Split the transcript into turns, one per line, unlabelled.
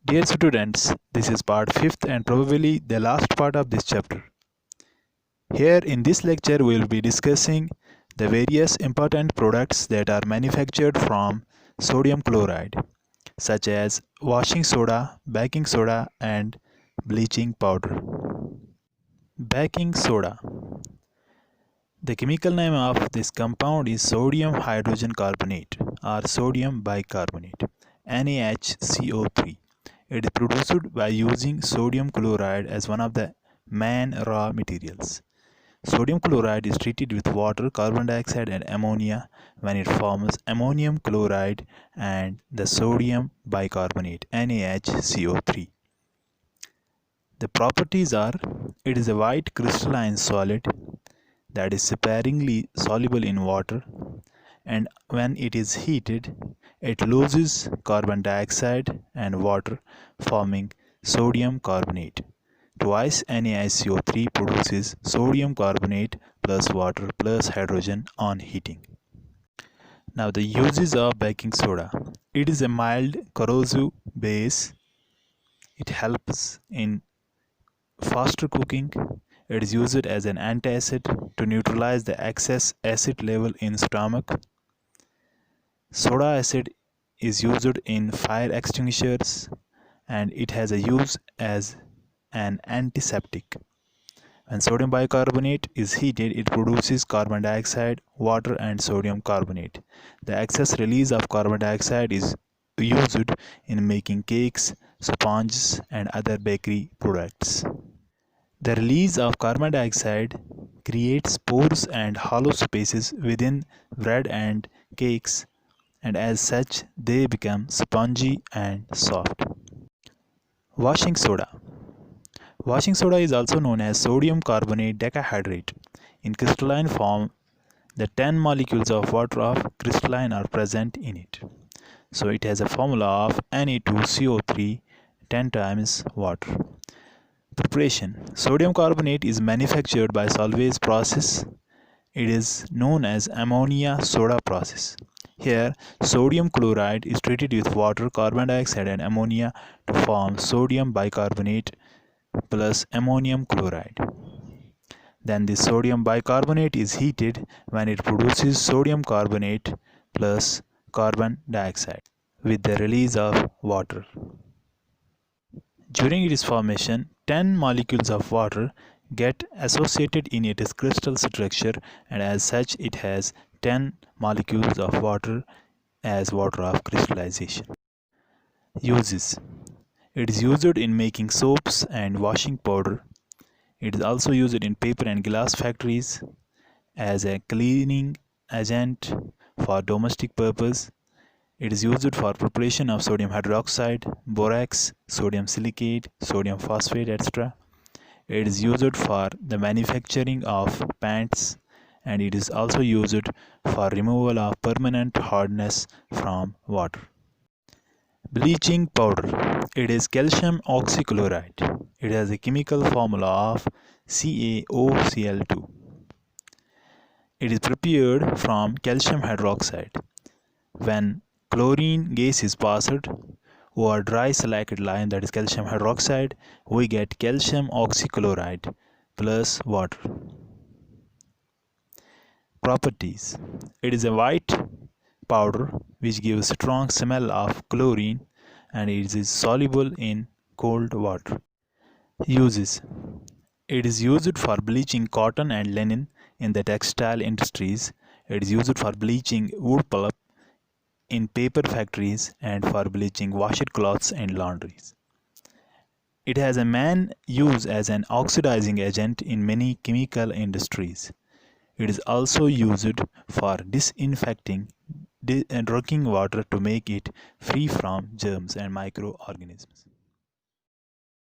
Dear students, this is part 5th and probably the last part of this chapter. Here in this lecture we will be discussing the various important products that are manufactured from sodium chloride such as washing soda, baking soda and bleaching powder. Baking soda. The chemical name of this compound is sodium hydrogen carbonate or sodium bicarbonate NaHCO3. It is produced by using sodium chloride as one of the main raw materials. Sodium chloride is treated with water, carbon dioxide and ammonia when it forms ammonium chloride and the sodium bicarbonate NaHCO3. The properties are: it is a white crystalline solid that is sparingly soluble in water, and when it is heated it loses carbon dioxide and water, forming sodium carbonate. Twice NaCO3 produces sodium carbonate plus water plus hydrogen on heating. Now the uses of baking soda. It is a mild corrosive base. It helps in faster cooking. It is used as an antacid to neutralize the excess acid level in stomach. Soda acid is used in fire extinguishers and it has a use as an antiseptic. When sodium bicarbonate is heated, it produces carbon dioxide, water and sodium carbonate. The excess release of carbon dioxide is used in making cakes, sponges and other bakery products. The release of carbon dioxide creates pores and hollow spaces within bread and cakes, and as such they become spongy and soft. Washing soda. Washing soda is also known as sodium carbonate decahydrate. In crystalline form, the 10 molecules of water of crystalline are present in it. So it has a formula of Na2CO3 10 times water. Preparation. Sodium carbonate is manufactured by Solvay's process. It is known as ammonia soda process. Here, sodium chloride is treated with water, carbon dioxide and ammonia to form sodium bicarbonate plus ammonium chloride. Then the sodium bicarbonate is heated when it produces sodium carbonate plus carbon dioxide with the release of water. During its formation, 10 molecules of water get associated in its crystal structure, and as such it has 10 molecules of water as water of crystallization. Uses. It is used in making soaps and washing powder. It is also used in paper and glass factories as a cleaning agent for domestic purpose. It is used for preparation of sodium hydroxide, borax, sodium silicate, sodium phosphate, etc. It is used for the manufacturing of paints, and it is also used for removal of permanent hardness from water. Bleaching powder. It is calcium oxychloride. It has a chemical formula of CaOCl2. It is prepared from calcium hydroxide. When chlorine gas is passed over dry silicate lime, that is calcium hydroxide, we get calcium oxychloride plus water. Properties. It is a white powder which gives strong smell of chlorine, and it is soluble in cold water. Uses. It is used for bleaching cotton and linen in the textile industries. It is used for bleaching wood pulp in paper factories and for bleaching washed cloths and laundries. It has a main use as an oxidizing agent in many chemical industries. It is also used for disinfecting drinking water to make it free from germs and microorganisms.